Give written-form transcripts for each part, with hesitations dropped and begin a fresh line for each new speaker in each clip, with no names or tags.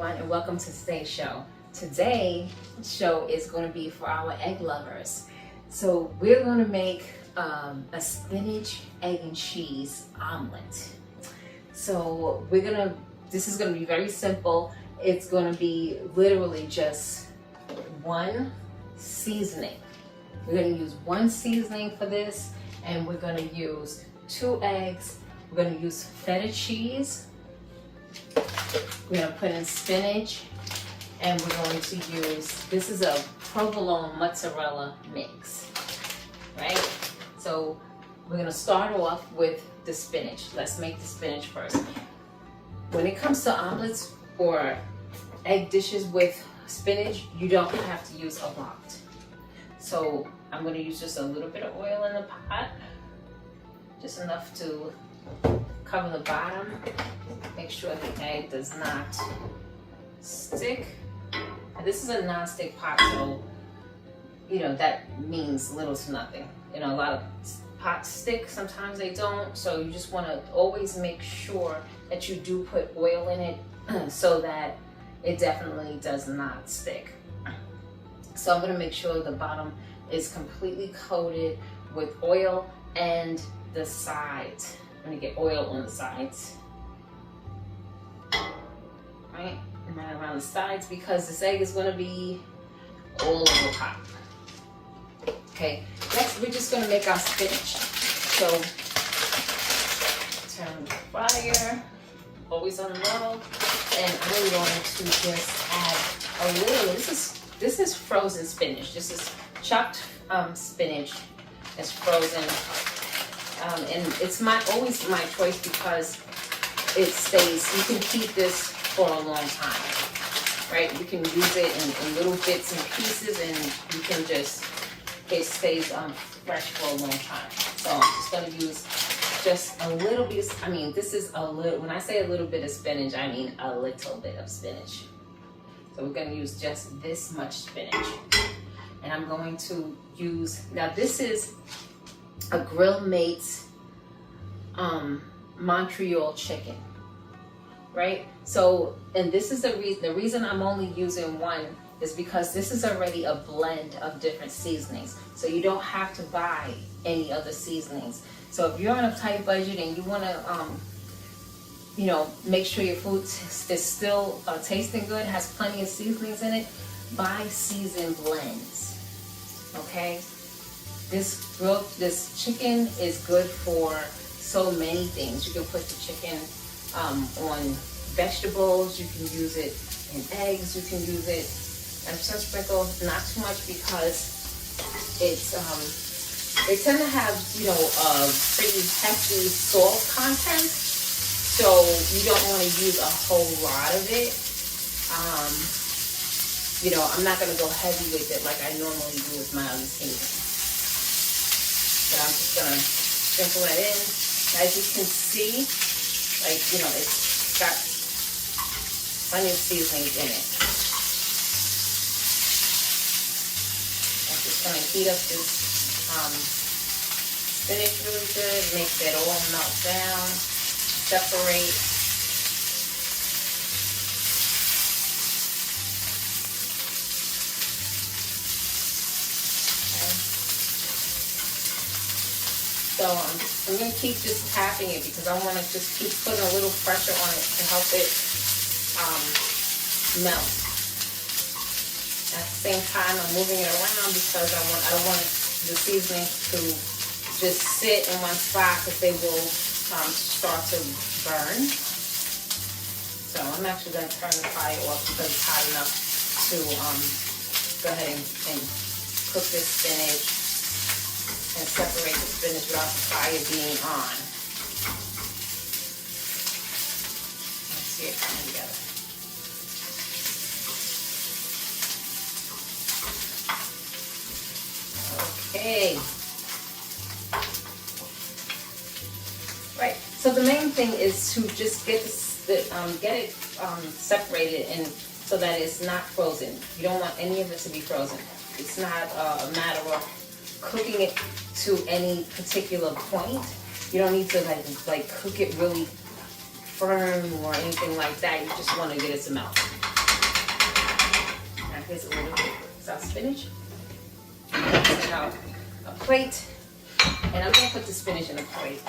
And welcome to today's show. Today's show is going to be for our egg lovers. So we're going to make a spinach, egg, and cheese omelet. So this is going to be very simple. It's going to be literally just one seasoning. We're going to use one seasoning for this, and we're going to use 2 eggs. We're going to use feta cheese. We're going to put in spinach, and we're going to use, this is a provolone mozzarella mix, right? So we're going to start off with the spinach. Let's make the spinach first. When it comes to omelets or egg dishes with spinach, you don't have to use a lot. So I'm going to use just a little bit of oil in the pot, just enough to cover the bottom. Make sure the egg does not stick. And this is a non-stick pot, so that means little to nothing. A lot of pots stick, sometimes they don't, so you just want to always make sure that you do put oil in it so that it definitely does not stick. So I'm going to make sure the bottom is completely coated with oil and the sides. I'm going to get oil on the sides, right? And then around the sides, because this egg is going to be all over the pot. Okay, next we're just going to make our spinach. So turn the fire, always on low, and I'm going to just add a little. This is frozen spinach. This is chopped spinach. It's frozen. And it's always my choice because it stays, you can keep this for a long time, right? You can use it in little bits and pieces, and you can it stays fresh for a long time. So I'm just going to use just a little bit, this is a little, when I say a little bit of spinach, I mean a little bit of spinach. So we're going to use just this much spinach. And I'm going to use, now this is a Grill Mates Montreal chicken, right? So, and this is the reason I'm only using one is because this is already a blend of different seasonings. So you don't have to buy any other seasonings. So if you're on a tight budget and you want to, make sure your food is still tasting good, has plenty of seasonings in it, buy seasoned blends, okay? This chicken is good for so many things. You can put the chicken on vegetables. You can use it in eggs. You can use it. I'm just sprinkle not too much because it's they tend to have a pretty hefty salt content. So you don't want to use a whole lot of it. I'm not going to go heavy with it like I normally do with my other seasoning. But I'm just going to sprinkle that in. As you can see, it's got plenty of seasonings in it. I'm just going to heat up this spinach really good, make that all melt down, separate. So I'm going to keep just tapping it because I want to just keep putting a little pressure on it to help it melt. At the same time, I'm moving it around because I don't want the seasoning to just sit in one spot because they will start to burn. So I'm actually going to turn the fire off because it's hot enough to go ahead and cook this spinach and separate the spinach without the fire being on. Let's see it coming together. Okay. Right. So the main thing is to just get it separated and so that it's not frozen. You don't want any of it to be frozen. It's not a matter of cooking it to any particular point. You don't need to like cook it really firm or anything like that. You just want to get it to melt. here's a little bit of spinach. Take out a plate, and I'm gonna put the spinach in a plate.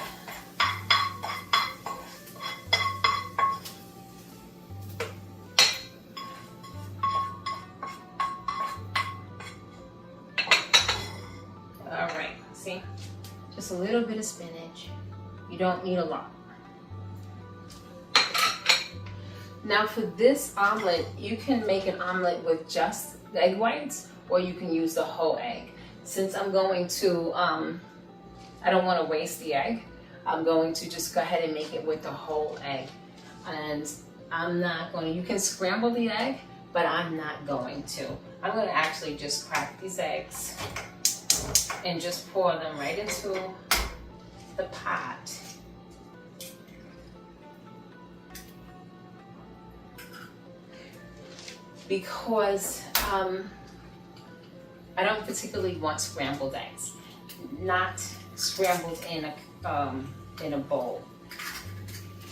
All right, see, just a little bit of spinach. You don't need a lot. Now for this omelet, you can make an omelet with just the egg whites, or you can use the whole egg. Since I'm going to, I don't want to waste the egg, I'm going to just go ahead and make it with the whole egg. And I'm not going to, you can scramble the egg, but I'm not going to. I'm going to actually just crack these eggs and just pour them right into the pot. Because I don't particularly want scrambled eggs, not scrambled in a bowl.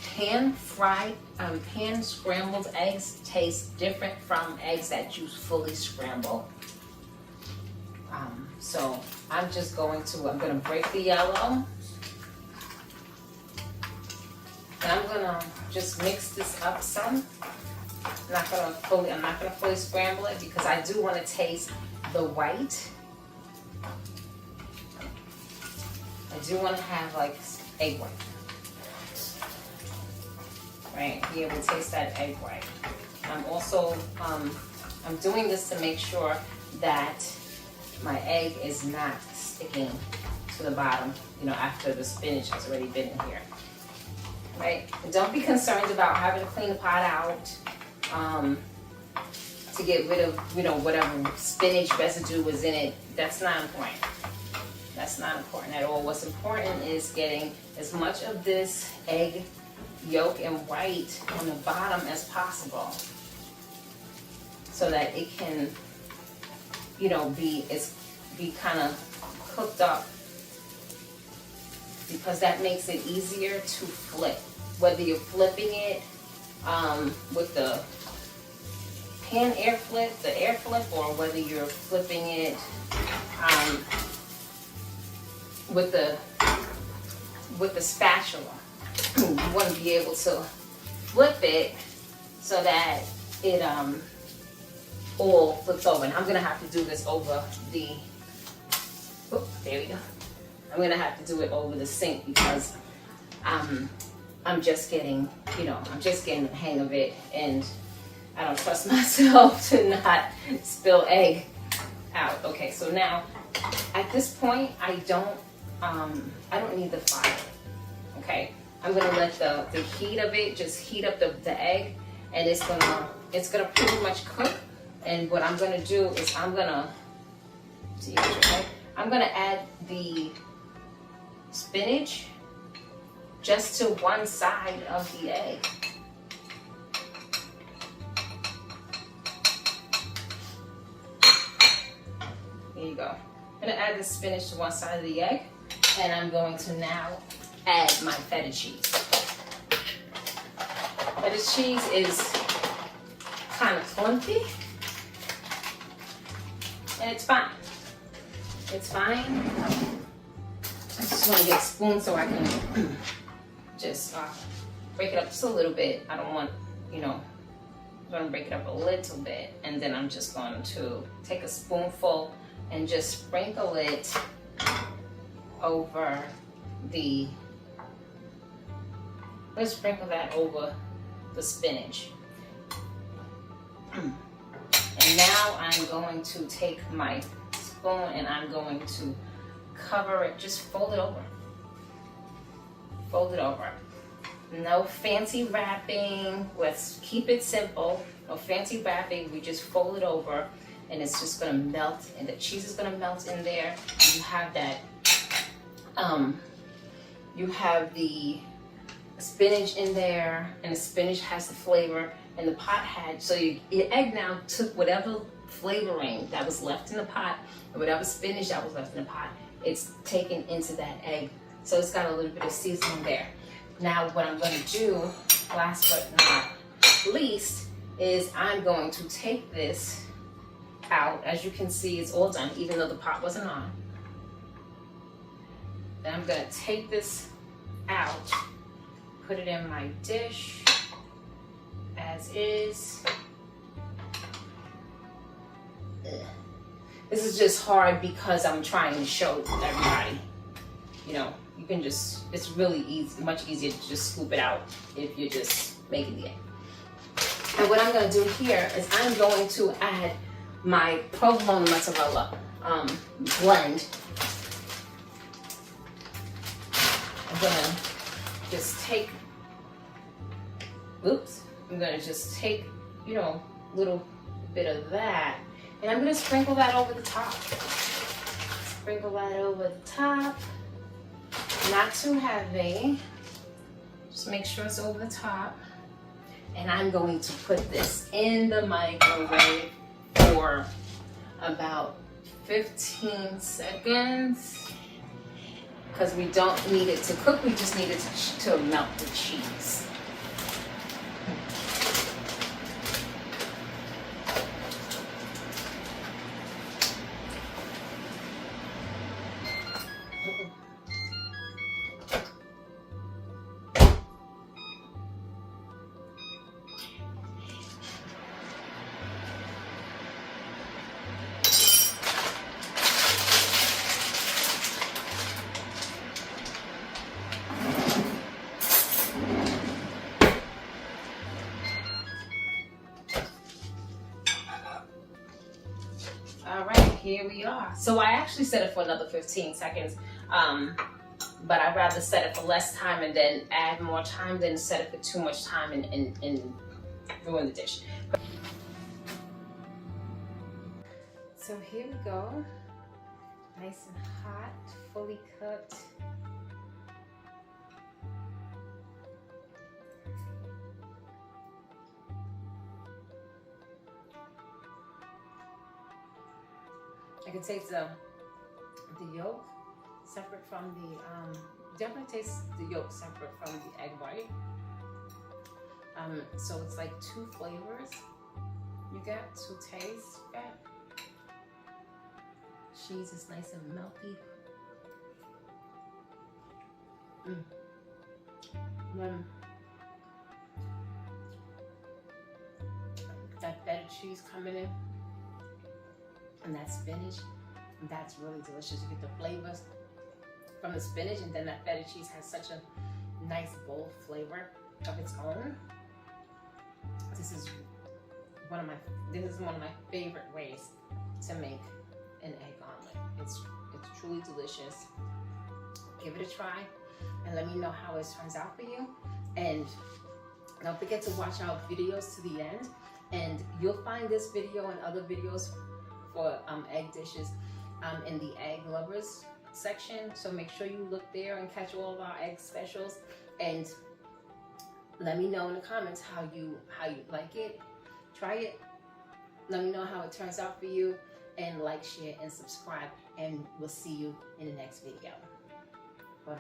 Pan scrambled eggs taste different from eggs that you fully scramble. So I'm gonna break the yellow. And I'm gonna just mix this up some. I'm not gonna fully scramble it because I do want to taste the white. I do want to have like egg white, right? Be able to taste that egg white. I'm also I'm doing this to make sure that my egg is not sticking to the bottom, you know, after the spinach has already been in here, right? And don't be concerned about having to clean the pot out. To get rid of, you know, whatever spinach residue was in it. That's not important. That's not important at all. What's important is getting as much of this egg yolk and white on the bottom as possible, so that it can, you know, be kind of cooked up, because that makes it easier to flip. Whether you're flipping it with the pan air flip, or whether you're flipping it with the spatula. You want to be able to flip it so that it all flips over. And I'm gonna have to do this over the. Oh, there we go. I'm gonna have to do it over the sink because I'm just getting, you know, the hang of it, and I don't trust myself to not spill egg out. Okay, so now at this point, I don't need the fire. Okay, I'm gonna let the heat of it just heat up the egg, and it's gonna pretty much cook. And what I'm gonna do is I'm gonna add the spinach just to one side of the egg. There you go. I'm gonna add the spinach to one side of the egg, and I'm going to now add my feta cheese. Feta cheese is kind of clumpy, and it's fine. It's fine. I just want to get a spoon so I can just break it up just a little bit. I don't want, you know, I'm going to break it up a little bit, and then I'm just going to take a spoonful and just sprinkle it over let's sprinkle that over the spinach. And now I'm going to take my spoon and I'm going to cover it, just fold it over. Fold it over. No fancy wrapping, let's keep it simple. No fancy wrapping, we just fold it over, and it's just gonna melt, and the cheese is gonna melt in there. You have that, you have the spinach in there, and the spinach has the flavor, and the pot had, so your egg now took whatever flavoring that was left in the pot, and whatever spinach that was left in the pot, it's taken into that egg. So it's got a little bit of seasoning there. Now what I'm gonna do, last but not least, is I'm going to take this out. As you can see, it's all done, even though the pot wasn't on. Then I'm gonna take this out, put it in my dish as is. This is just hard because I'm trying to show everybody. You know, you can just, it's really easy, much easier to just scoop it out if you're just making the egg. And what I'm gonna do here is I'm going to add my provolone mozzarella blend. I'm gonna just take, I'm gonna just take, you know, a little bit of that, and I'm gonna sprinkle that over the top. Sprinkle that over the top, not too heavy, just make sure it's over the top. And I'm going to put this in the microwave for about 15 seconds. Because we don't need it to cook, we just need it to melt the cheese. All right, here we are. So I actually set it for another 15 seconds, but I'd rather set it for less time and then add more time than set it for too much time and ruin the dish. So here we go, nice and hot, fully cooked. I can taste the yolk separate from the, definitely taste the yolk separate from the egg white. So it's like two flavors you get to taste. Cheese is nice and melty. That feta cheese coming in. And that spinach, and that's really delicious. You get the flavors from the spinach, and then that feta cheese has such a nice bold flavor of its own. This is one of my favorite ways to make an egg omelet. It's truly delicious. Give it a try and let me know how it turns out for you. And don't forget to watch our videos to the end, and you'll find this video and other videos for egg dishes in the egg lovers section. So make sure you look there and catch all of our egg specials, and let me know in the comments how you like it. Try it, let me know how it turns out for you, and like, share, and subscribe, and we'll see you in the next video. Bye.